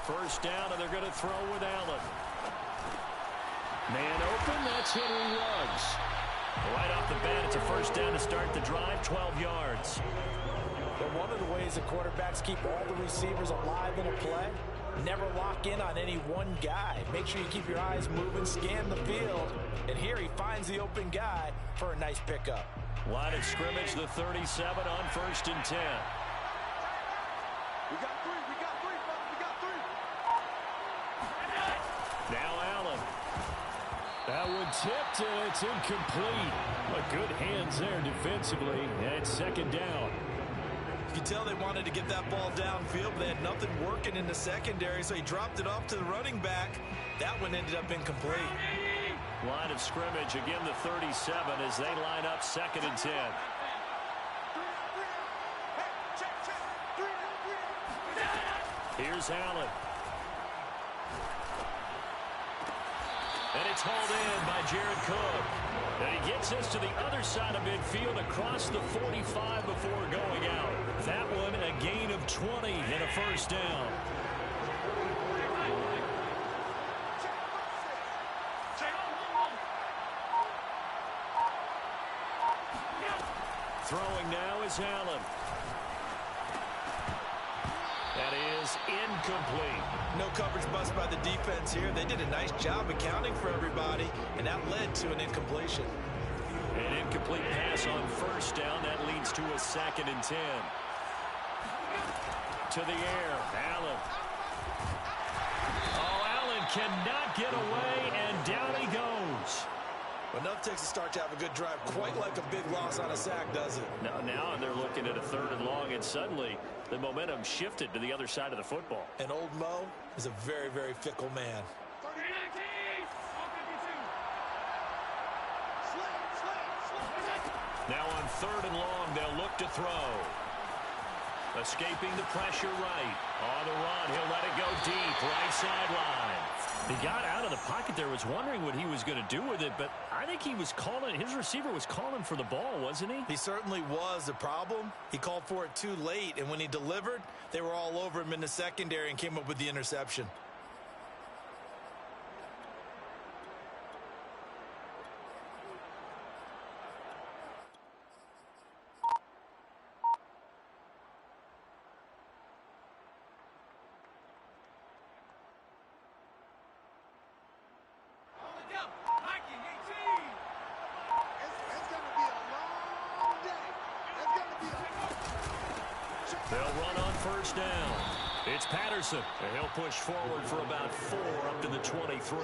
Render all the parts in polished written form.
First down, and they're going to throw with Allen. Man open, that's Henry Ruggs. Right off the bat, it's a first down to start the drive, 12 yards. But one of the ways the quarterbacks keep all the receivers alive in a play, never lock in on any one guy. Make sure you keep your eyes moving, scan the field. And here he finds the open guy for a nice pickup. Line of scrimmage, the 37 on 1st and 10. We got three, we got three, brother, we got three. Now Allen. That one tipped, and it's incomplete. But good hands there defensively, and second down. You can tell they wanted to get that ball downfield, but they had nothing working in the secondary, so he dropped it off to the running back. That one ended up incomplete. Line of scrimmage, again the 37 as they line up 2nd and 10. Here's Allen. And it's hauled in by Jared Cook. And he gets us to the other side of midfield across the 45 before going out. That one a gain of 20 and a first down. Throwing now is Allen. That is incomplete. No coverage bust by the defense here. They did a nice job accounting for everybody, and that led to an incompletion. An incomplete pass on first down. That leads to a 2nd and 10. To the air, Allen. Oh, Allen cannot get away, and down he goes. Enough takes a start to have a good drive, quite like a big loss on a sack, does it? Now they're looking at a 3rd and long, and suddenly the momentum shifted to the other side of the football. And old Mo is a very, very fickle man. Now on 3rd and long, they'll look to throw. Escaping the pressure right. On the run, he'll let it go deep, right sideline. He got out of the pocket there, was wondering what he was going to do with it, but I think he was calling, his receiver was calling for the ball, wasn't he? He certainly was. The problem, he called for it too late, and when he delivered, they were all over him in the secondary and came up with the interception. They'll run on first down. It's Patterson. And he'll push forward for about 4 up to the 23.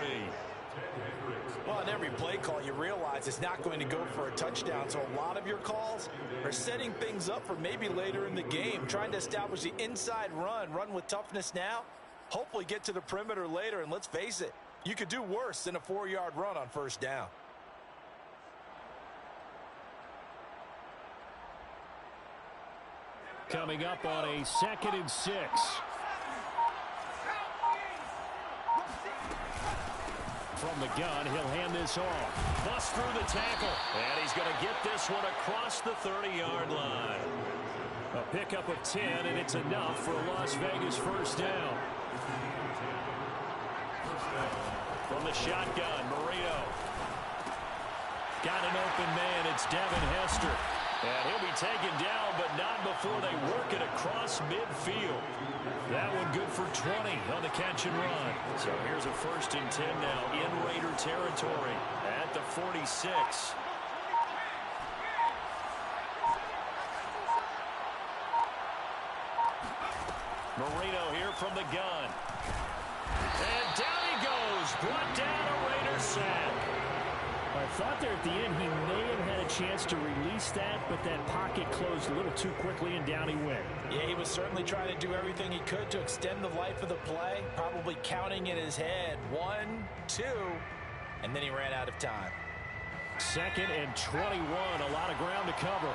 Well, on every play call, you realize it's not going to go for a touchdown, so a lot of your calls are setting things up for maybe later in the game, trying to establish the inside run with toughness now, hopefully get to the perimeter later, and let's face it, you could do worse than a 4-yard run on first down. Coming up on a 2nd and 6. From the gun, he'll hand this off. Bust through the tackle. And he's going to get this one across the 30-yard line. A pickup of 10, and it's enough for a Las Vegas first down. From the shotgun, Marino. Got an open man. It's Devin Hester. And he'll be taken down, but not before they work it across midfield. That one good for 20 on the catch and run. So here's a 1st and 10 now in Raider territory at the 46. Marino here from the gun. And down he goes. Brought down a Raider sack. I thought there at the end he may have had a chance to release that, but that pocket closed a little too quickly and down he went. Yeah, he was certainly trying to do everything he could to extend the life of the play, probably counting in his head 1, 2, and then he ran out of time. 2nd and 21, a lot of ground to cover.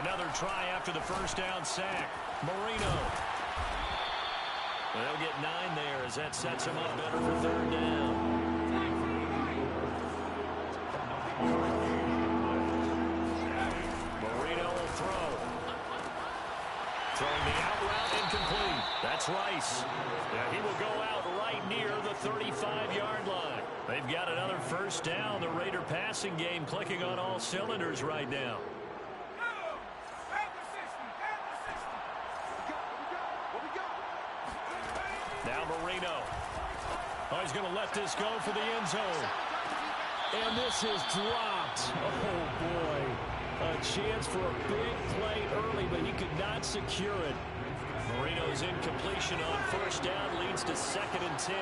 Another try after the first down sack. Marino. They'll get 9 there as that sets him up better for 3rd down. Marino will throw. Throwing the out route incomplete. That's Rice. Yeah, he will go out right near the 35-yard line. They've got another first down. The Raider passing game clicking on all cylinders right now. Now Marino. Oh, he's going to let this go for the end zone. And this is dropped. Oh, boy. A chance for a big play early, but he could not secure it. Marino's incompletion on first down leads to 2nd and 10.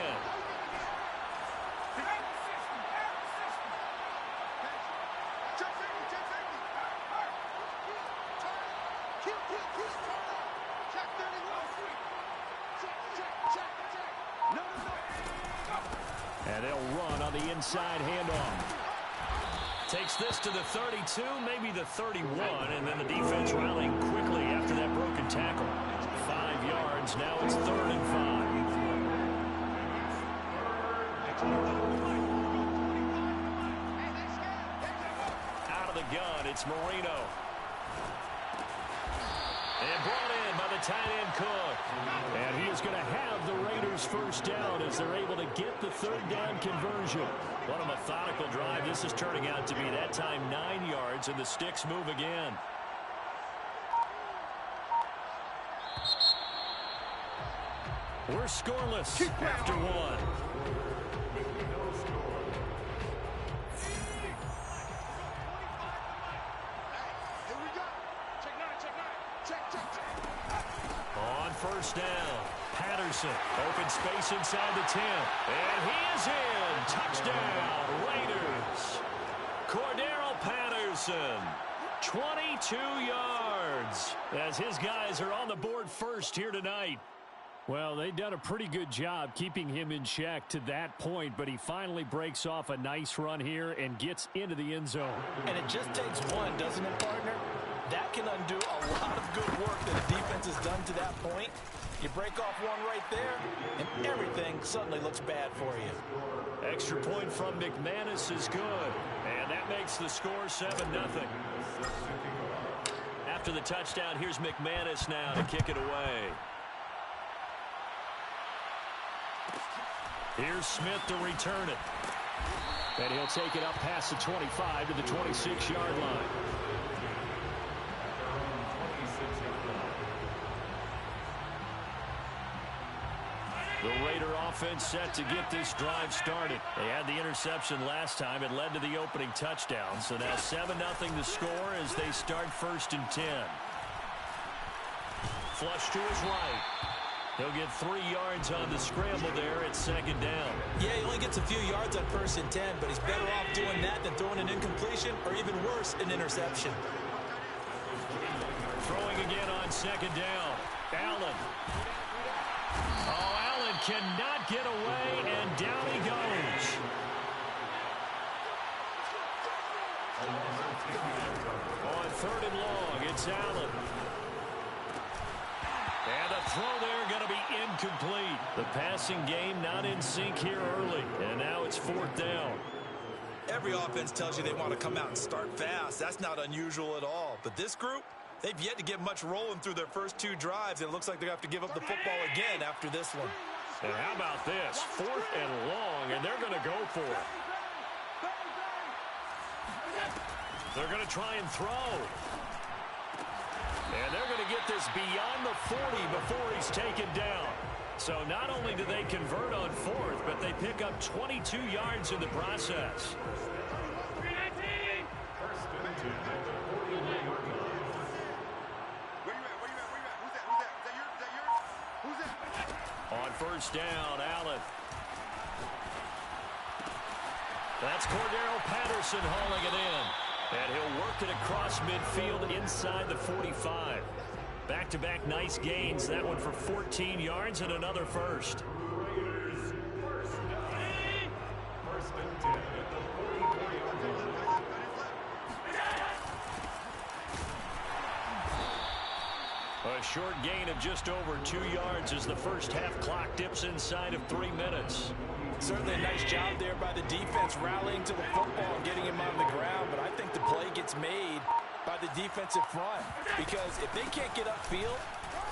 And they'll run on the inside handoff. Takes this to the 32, maybe the 31, and then the defense rallying quickly after that broken tackle. 5 yards, now it's 3rd and 5. Out of the gun, it's Marino. And brought in by the tight end Cook. And he is going to have the Raiders first down as they're able to get the 3rd down conversion. What a methodical drive this is turning out to be. That time 9 yards, and the sticks move again. We're scoreless after 1. On first down, Patterson, open space inside the 10, and he is in. Touchdown, Raiders. Cordero Patterson, 22 yards, as his guys are on the board first here tonight. Well, they've done a pretty good job keeping him in check to that point, but he finally breaks off a nice run here and gets into the end zone. And it just takes one, doesn't it, partner? That can undo a lot of good work that the defense has done to that point. You break off one right there, and everything suddenly looks bad for you. Extra point from McManus is good, and that makes the score 7-0. After the touchdown, here's McManus now to kick it away. Here's Smith to return it. And he'll take it up past the 25 to the 26-yard line. The Raider offense set to get this drive started. They had the interception last time. It led to the opening touchdown. So now 7-0 the score as they start 1st and 10. Flush to his right. He'll get 3 yards on the scramble there at 2nd down. Yeah, he only gets a few yards on 1st and 10, but he's better off doing that than throwing an incompletion or even worse, an interception. Throwing again on 2nd down. Allen. Oh, Allen cannot get away, and down he goes. On 3rd and long, it's Allen. And the throw there going to be incomplete. The passing game not in sync here early. And now it's 4th down. Every offense tells you they want to come out and start fast. That's not unusual at all. But this group, they've yet to get much rolling through their first 2 drives. And it looks like they're going to have to give up the football again after this one. And how about this? 4th and long, and they're going to go for it. They're going to try and throw. And they're going to get this beyond the 40 before he's taken down. So not only do they convert on 4th, but they pick up 22 yards in the process. On 1st down, Allen. That's Cordero Patterson hauling it in. And he'll work it across midfield inside the 45. Back-to-back nice gains. That one for 14 yards and another first. A short gain of just over 2 yards as the first half clock dips inside of 3 minutes. Certainly a nice job there by the defense rallying to the football and getting him on the ground, but I think the play gets made by the defensive front because if they can't get upfield,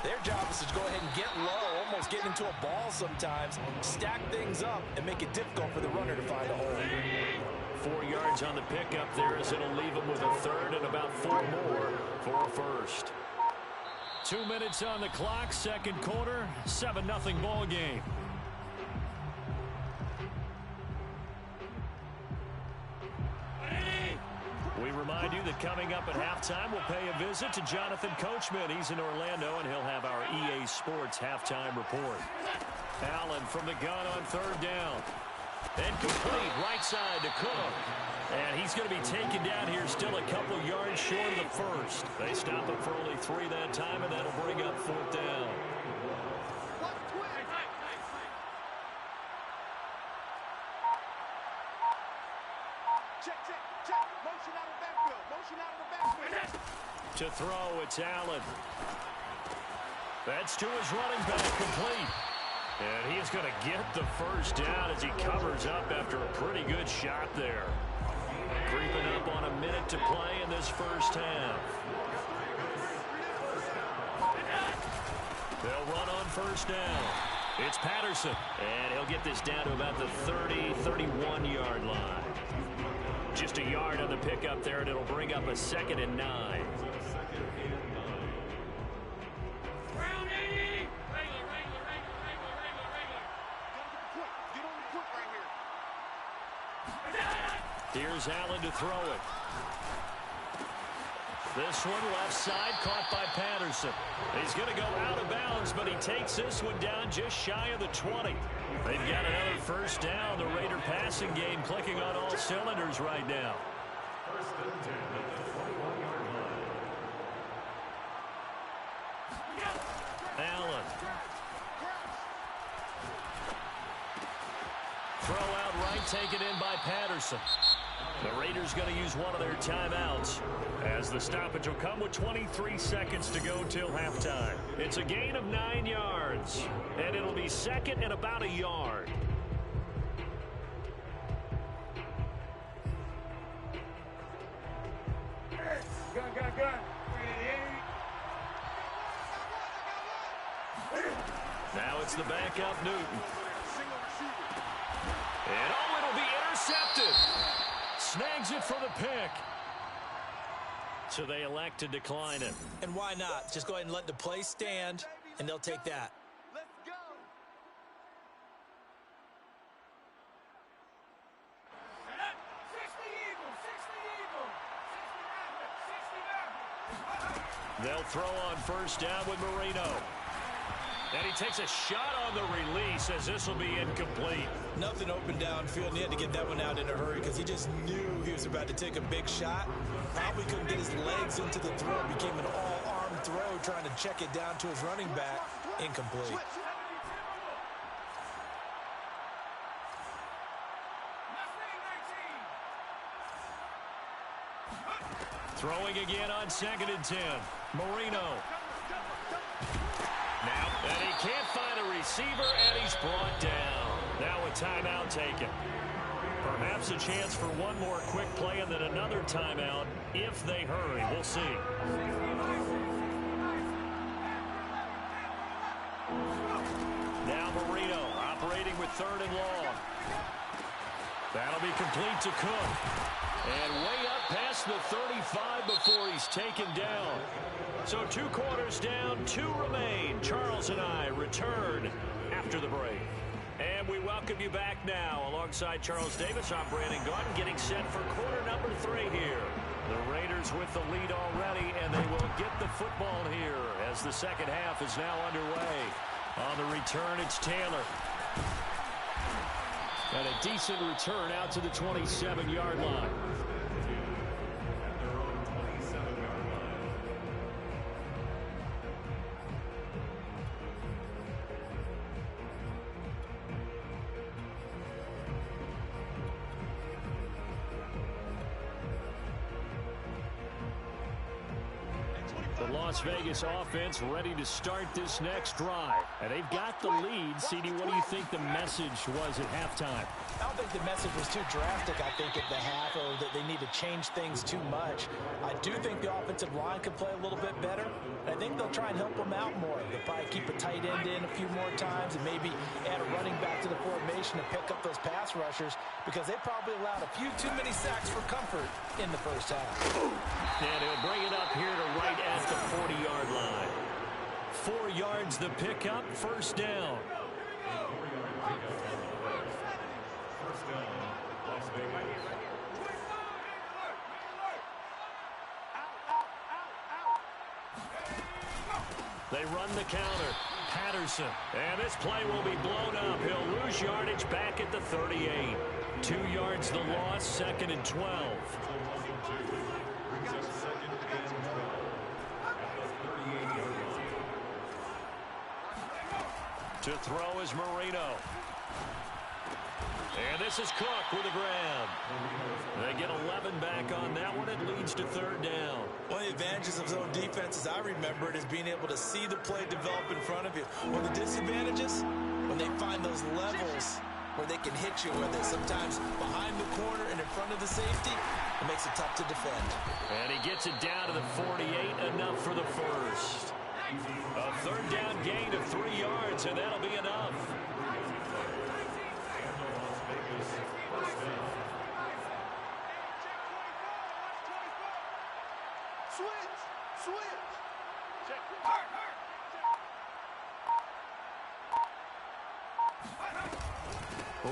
Their job is to go ahead and get low, almost get into a ball sometimes, stack things up, and make it difficult for the runner to find a hole. 4 yards on the pickup there as it'll leave him with a third and about 4 more for a first. 2 minutes on the clock, second quarter, 7-0 ball game. We remind you that coming up at halftime, we'll pay a visit to Jonathan Coachman. He's in Orlando, and he'll have our EA Sports halftime report. Allen from the gun on third down. And complete, right side to Cook. And he's going to be taken down here, still a couple yards short of the first. They stop him for only 3 that time, and that'll bring up fourth down. To throw, it's Allen. That's to his running back, complete. And he's going to get the first down as he covers up after a pretty good shot there. Creeping up on a minute to play in this first half. They'll run on first down. It's Patterson, and he'll get this down to about the 30, 31-yard line. Just a yard on the pickup there, and it'll bring up a 2nd and 9. Here's Allen to throw it. This one left side, caught by Patterson. He's going to go out of bounds, but he takes this one down just shy of the 20. They've got another first down. The Raider passing game clicking on all cylinders right now. Allen. Throw out right, taken in by Patterson. The Raiders going to use one of their timeouts as the stoppage will come with 23 seconds to go till halftime. It's a gain of 9 yards, and it'll be 2nd and about a yard. Now it's the backup, Newton. And oh, it'll be intercepted. Snags it for the pick. So they elect to decline it. And why not? Just go ahead and let the play stand, and they'll take that. Let's go. They'll throw on first down with Marino. And he takes a shot on the release as this will be incomplete. Nothing open downfield, and he had to get that one out in a hurry because he just knew he was about to take a big shot. Probably couldn't get his legs into the throw. Became an all-arm throw, trying to check it down to his running back. Incomplete. Throwing again on 2nd and 10. Marino. Now, and he can't find a receiver, and he's brought down. Now a timeout taken. Perhaps a chance for one more quick play and then another timeout if they hurry. We'll see. Now Marino operating with 3rd and long. That'll be complete to Cook. And way up past the 35 before he's taken down. So 2 quarters down, 2 remain. Charles and I return after the break. And we welcome you back now alongside Charles Davis. I'm Brandon Gordon getting set for quarter number 3 here. The Raiders with the lead already, and they will get the football here as the second half is now underway. On the return, it's Taylor. And a decent return out to the 27-yard line. The Las Vegas offense ready to start this next drive. And they've got the lead. CD, what do you think the message was at halftime? I don't think the message was too drastic, I think, at the half, or that they need to change things too much. I do think the offensive line could play a little bit better. I think they'll try and help them out more. They'll probably keep a tight end in a few more times and maybe add a running back to the formation to pick up those pass rushers, because they probably allowed a few too many sacks for comfort in the first half. And he'll bring it up here to right at the 40-yard line. 4 yards the pickup, first down. They run the counter. Patterson. And this play will be blown up. He'll lose yardage back at the 38. 2 yards the loss, second and 12. To throw is Marino. And this is Cook with a grab. They get 11 back on that one. It leads to third down. One of the advantages of zone defense, as I remember it, is being able to see the play develop in front of you. One of the disadvantages, when they find those levels where they can hit you, whether it's sometimes behind the corner and in front of the safety, it makes it tough to defend. And he gets it down to the 48, enough for the first. A third down gain of 3 yards, and that'll be enough.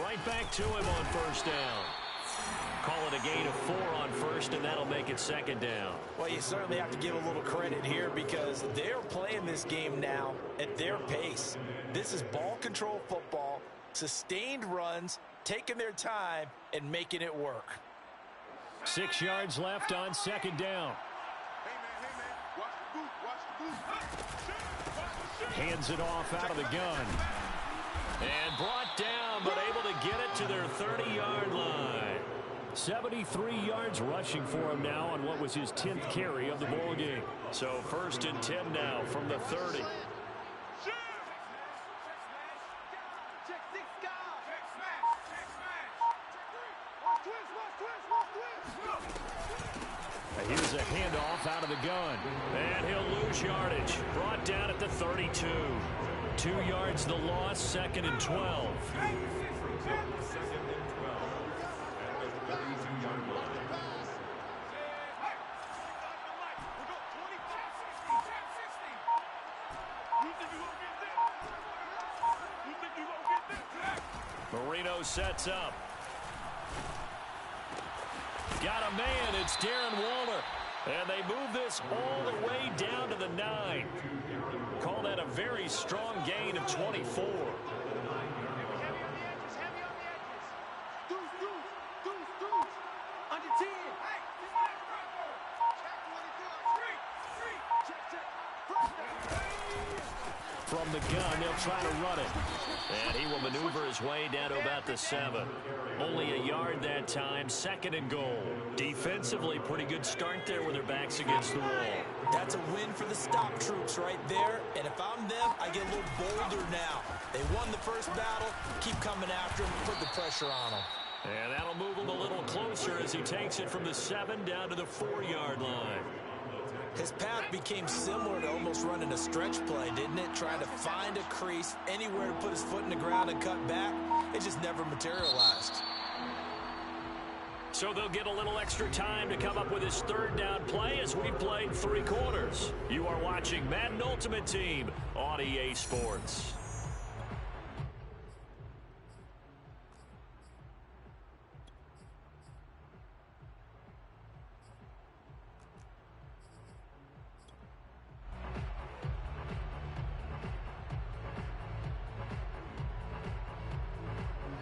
Right back to him on first down. Call it a gain of 4 on first, and that'll make it second down. Well, you certainly have to give a little credit here, because they're playing this game now at their pace. This is ball control football, sustained runs, taking their time, and making it work. 6 yards left on second down. Hands it off out of the gun. And brought down, but able to get it to their 30-yard line. 73 yards rushing for him now on what was his 10th carry of the ball game. So first and 10 now from the 30. Here's a handoff out of the gun. And he'll lose yardage. Brought down at the 32. 2 yards the loss, second and 12. Marino sets up. Got a man, it's Darren Waller. And they move this all the way down to the 9. Call that a very strong gain of 24. From the gun, they'll try to run it. And he will maneuver his way down to about the 7. Only a yard that time, second and goal. Defensively, pretty good start there with their backs against the wall. That's a win for the stop troops right there. And if I'm them, I get a little bolder now. They won the first battle. Keep coming after them. Put the pressure on them. And that'll move him a little closer as he takes it from the 7 down to the 4-yard line. His path became similar to almost running a stretch play, didn't it? Trying to find a crease, anywhere to put his foot in the ground and cut back. It just never materialized. So they'll get a little extra time to come up with his third down play as we played 3 quarters. You are watching Madden Ultimate Team on EA Sports.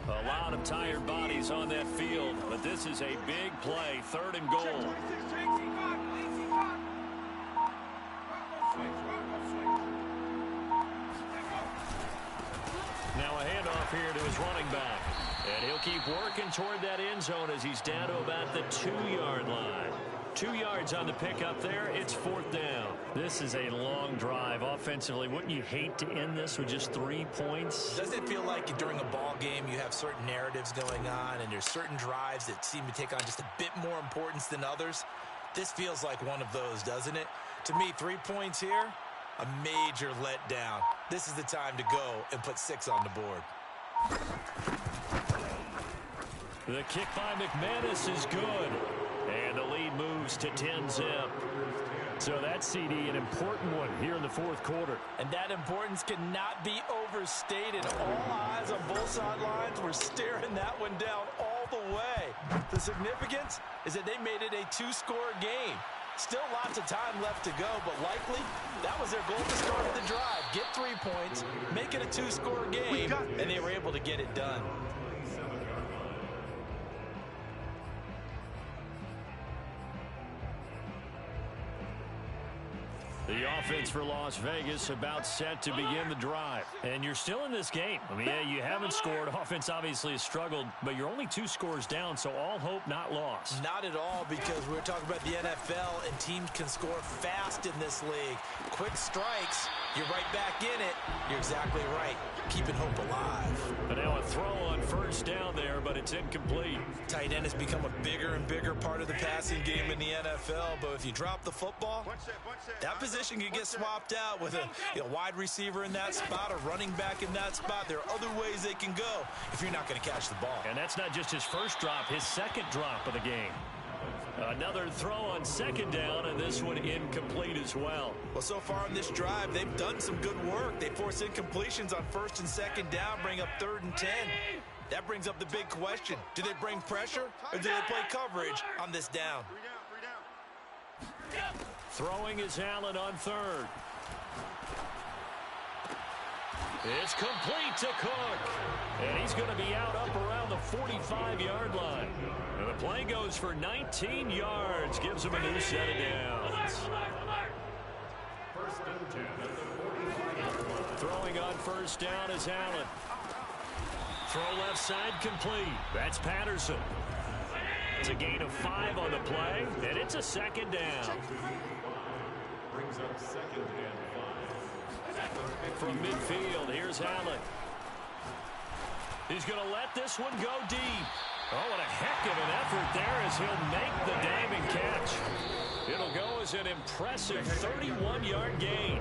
A lot of tired bodies on that field, but this is a big play, third and goal. Now a handoff here to his running back. And he'll keep working toward that end zone as he's down to about the 2-yard line. 2 yards on the pickup there. It's fourth down. This is a long drive offensively. Wouldn't you hate to end this with just 3 points? Doesn't it feel like during a ball game you have certain narratives going on and there's certain drives that seem to take on just a bit more importance than others? This feels like one of those, doesn't it? To me, 3 points here, a major letdown. This is the time to go and put 6 on the board. The kick by McManus is good. And the lead moves to 10-zip. So that CD, an important one here in the fourth quarter. And that importance cannot be overstated. All eyes on both sidelines were staring that one down all the way. The significance is that they made it a 2-score game. Still lots of time left to go, but likely that was their goal to start the drive. Get 3 points, make it a 2-score game, and they were able to get it done. The offense for Las Vegas about set to begin the drive. And you're still in this game. I mean, yeah, you haven't scored. Offense obviously has struggled, but you're only 2 scores down, so all hope not lost. Not at all, because we're talking about the NFL, and teams can score fast in this league. Quick strikes, you're right back in it. You're exactly right. Keeping hope alive. But now a throw on first down there, but it's incomplete. Tight end has become a bigger and bigger part of the passing game in the NFL, but if you drop the football, that position can get swapped out with a wide receiver in that spot, a running back in that spot. There are other ways they can go if you're not going to catch the ball. And that's not just his first drop, his second drop of the game. Another throw on second down, and this one incomplete as well. Well, so far on this drive, they've done some good work. They force incompletions on first and second down, bring up 3rd and 10. That brings up the big question. Do they bring pressure, or do they play coverage on this down? Throwing is Allen on 3rd. It's complete to Cook. And he's going to be out up around the 45-yard line. And the play goes for 19 yards. Gives him a new set of downs. Throwing on first down is Allen. Throw left side complete. That's Patterson. It's a gain of 5 on the play, and it's a second down. Brings up 2nd and 5. From midfield, here's Allen. He's going to let this one go deep. Oh, what a heck of an effort there as he'll make the diving catch. It'll go as an impressive 31-yard gain.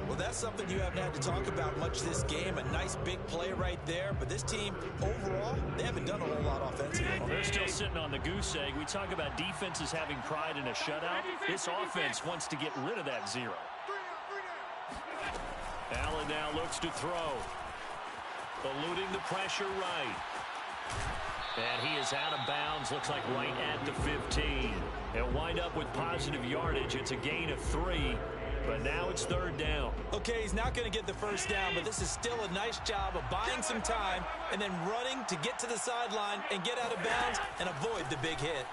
Well, that's something you haven't had to talk about much this game. A nice big play right there. But this team, overall, they haven't done a whole lot offensively. Well, they're still sitting on the goose egg. We talk about defenses having pride in a shutout. This offense wants to get rid of that 0. Allen now looks to throw. Eluding the pressure right. And he is out of bounds. Looks like right at the 15. They'll wind up with positive yardage. It's a gain of 3. But now it's 3rd down. Okay, he's not going to get the first down, but this is still a nice job of buying some time and then running to get to the sideline and get out of bounds and avoid the big hit.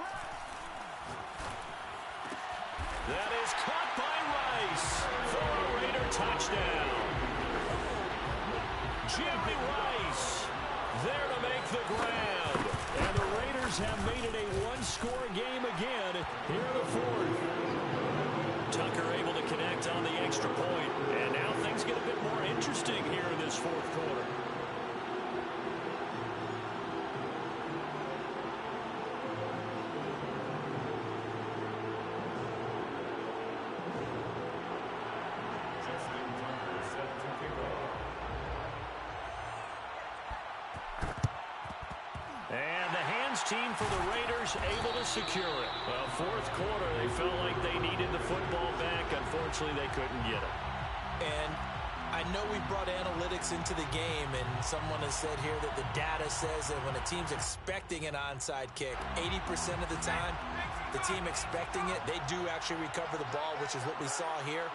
That is caught by Rice for a Raider touchdown. Jimmy Rice there to make the grab. And the Raiders have made it a 1-score game again here in the 4th. Tucker able to connect on the extra point. And now things get a bit more interesting here in this 4th quarter. And the hands team for the Raiders able to secure it. Well, 4th quarter, they felt like they needed the football back. Unfortunately, they couldn't get it. And I know we brought analytics into the game, and someone has said here that the data says that when a team's expecting an onside kick, 80% of the time, the team expecting it, they do actually recover the ball, which is what we saw here.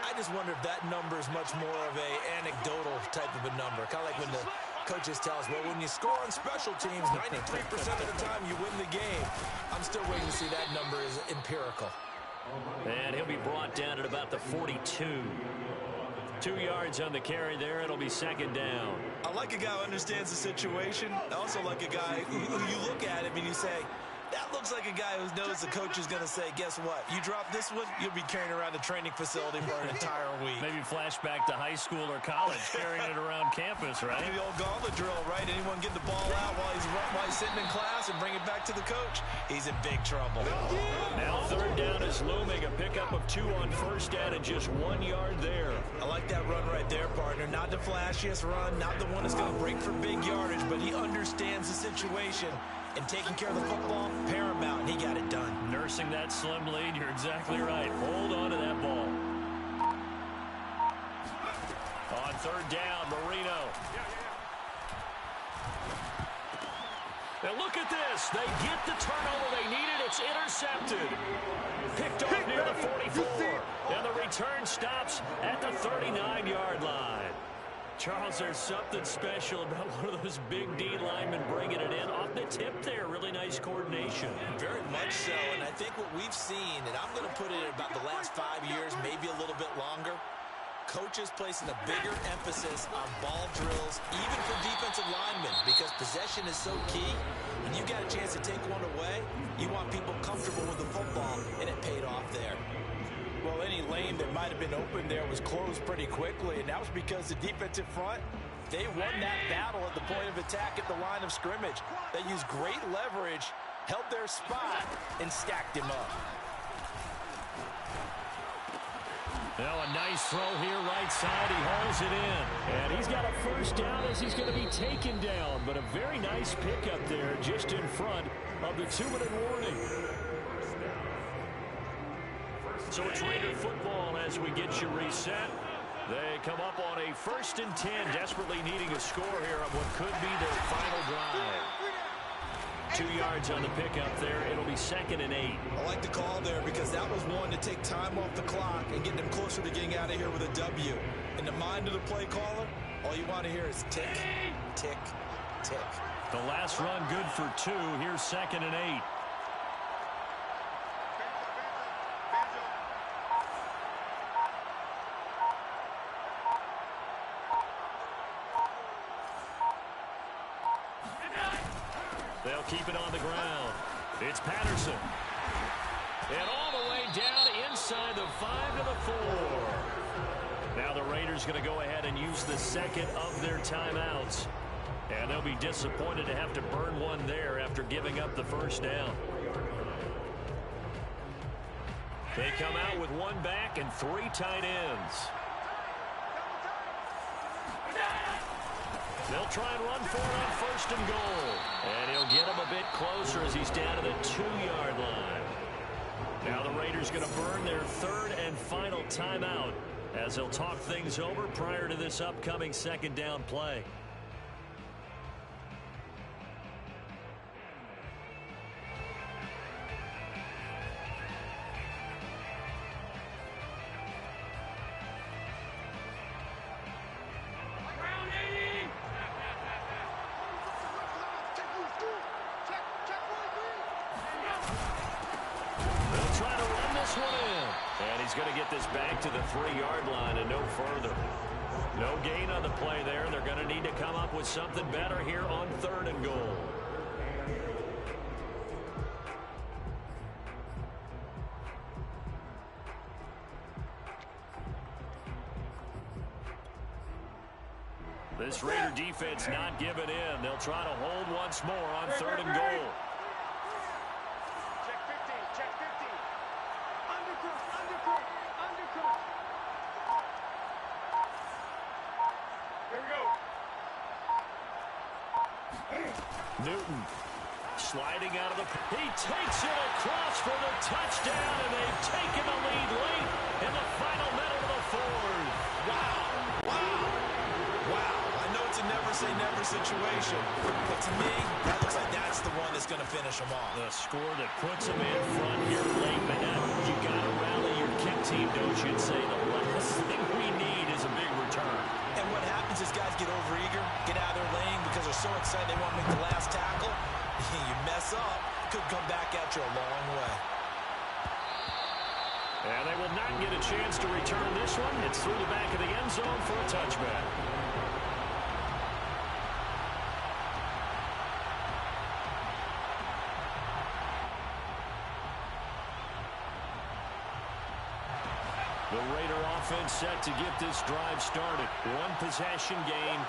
I just wonder if that number is much more of a anecdotal type of a number. Kind of like when the coaches tell us, well, when you score on special teams, 93% of the time you win the game. I'm still waiting to see that number is empirical. And he'll be brought down at about the 42. 2 yards on the carry there. It'll be 2nd down. I like a guy who understands the situation. I also like a guy who you look at him and you say, That looks like a guy who knows the coach is going to say, guess what? You drop this one, you'll be carrying around the training facility for an entire week. Maybe flashback to high school or college, carrying it around campus, right? The old gauntlet drill, right? Anyone get the ball out while he's sitting in class and bring it back to the coach? He's in big trouble. Now third down is looming. A pickup of 2 on first down and just 1 yard there. I like that run right there, partner. Not the flashiest run, not the one that's going to break for big yardage, but he understands the situation. And taking care of the football, paramount, and he got it done. Nursing that slim lead, you're exactly right. Hold on to that ball. On third down, Marino. Now look at this. They get the turnover they needed. It's intercepted. Picked off near the 44. And the return stops at the 39-yard line. Charles, there's something special about one of those big D linemen bringing it in off the tip there. Really nice coordination. Very much so, and I think what we've seen, and I'm going to put it at about the last 5 years, maybe a little bit longer, coaches placing a bigger emphasis on ball drills, even for defensive linemen, because possession is so key. When you got a chance to take one away, you want people comfortable with the football, and it paid off there. Well, any lane that might have been open there was closed pretty quickly, and that was because the defensive front, they won that battle at the point of attack at the line of scrimmage. They used great leverage, held their spot, and stacked him up. Now a nice throw here right side. He hauls it in. And he's got a first down as he's going to be taken down. But a very nice pickup there just in front of the 2-minute warning. So it's Raider football as we get you reset. They come up on a 1st and 10, desperately needing a score here on what could be their final drive. 2 yards on the pickup there. It'll be 2nd and 8. I like the call there because that was one to take time off the clock and get them closer to getting out of here with a W. In the mind of the play caller, all you want to hear is tick, tick, tick. The last run good for 2. Here's 2nd and 8. They'll keep it on the ground. It's Patterson. And all the way down inside the 5 to the 4. Now the Raiders going to go ahead and use the second of their timeouts. And they'll be disappointed to have to burn one there after giving up the first down. They come out with 1 back and 3 tight ends. They'll try and run for it on 1st and goal. And he'll get him a bit closer as he's down to the 2-yard line. Now the Raiders going to burn their 3rd and final timeout as they'll talk things over prior to this upcoming 2nd down play. He's going to get this back to the 3-yard line and no further. No gain on the play there. They're going to need to come up with something better here on 3rd and goal. This Raider defense not giving in. They'll try to hold once more on 3rd and goal. Newton sliding out of the... He takes it across for the touchdown, and they've taken the lead late in the final minute of the 4th. Wow. Wow. Wow. I know it's a never-say-never situation, but to me, that looks like that's the one that's going to finish them off. The score that puts them in front here late, but now you got to rally your kick team, don't you, and say the last thing we need is a big return. And what happens is guys get overeager, get out of their lane because they're so excited they want to make the last tackle. You mess up, could come back at you a long way. And they will not get a chance to return this one. It's through the back of the end zone for a touchback. Raider offense set to get this drive started. One possession game.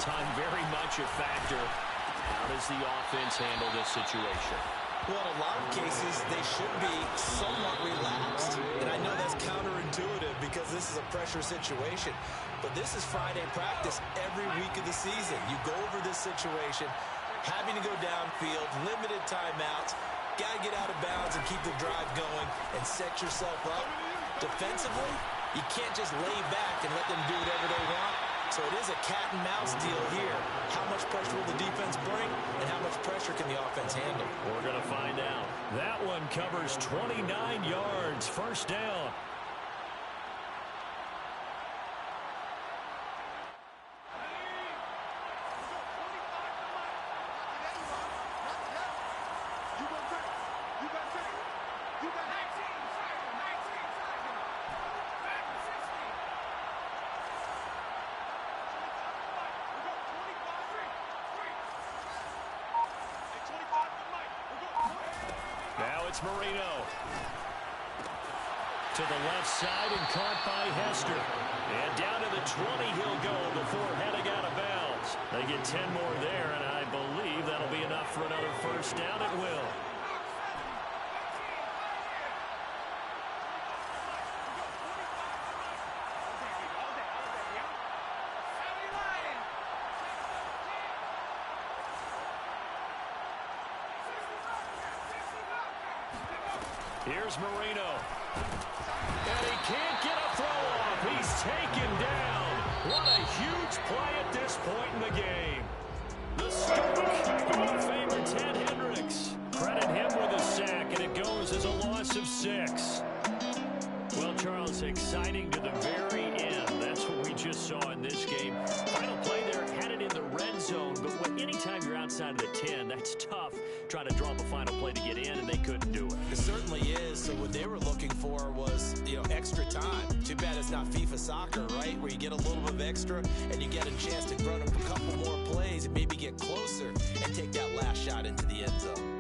Time very much a factor. How does the offense handle this situation? Well, in a lot of cases, they should be somewhat relaxed. And I know that's counterintuitive because this is a pressure situation. But this is Friday practice every week of the season. You go over this situation, having to go downfield, limited timeouts, got to get out of bounds and keep the drive going and set yourself up. Defensively, you can't just lay back and let them do whatever they want. So it is a cat-and-mouse deal here. How much pressure will the defense bring, and how much pressure can the offense handle? We're going to find out. That one covers 29 yards. First down. Now it's Marino. To the left side and caught by Hester. And down to the 20 he'll go before heading out of bounds. They get 10 more there, and I believe that'll be enough for another first down. It will. Here's Marino. And he can't get a throw off. He's taken down. What a huge play at this point in the game. The Stork, Hall of Famer Ted Hendricks. Credit him with a sack, and it goes as a loss of 6. Well, Charles, exciting to the very end. That's what we just saw in this game. Final play there, had it in the red zone, but anytime you're outside of the 10, that's tough. Trying to draw up a final play to get in, and they couldn't do it. It certainly is. So what they were looking for was, extra time. Too bad it's not FIFA soccer, right? Where you get a little bit of extra, and you get a chance to run up a couple more plays and maybe get closer and take that last shot into the end zone.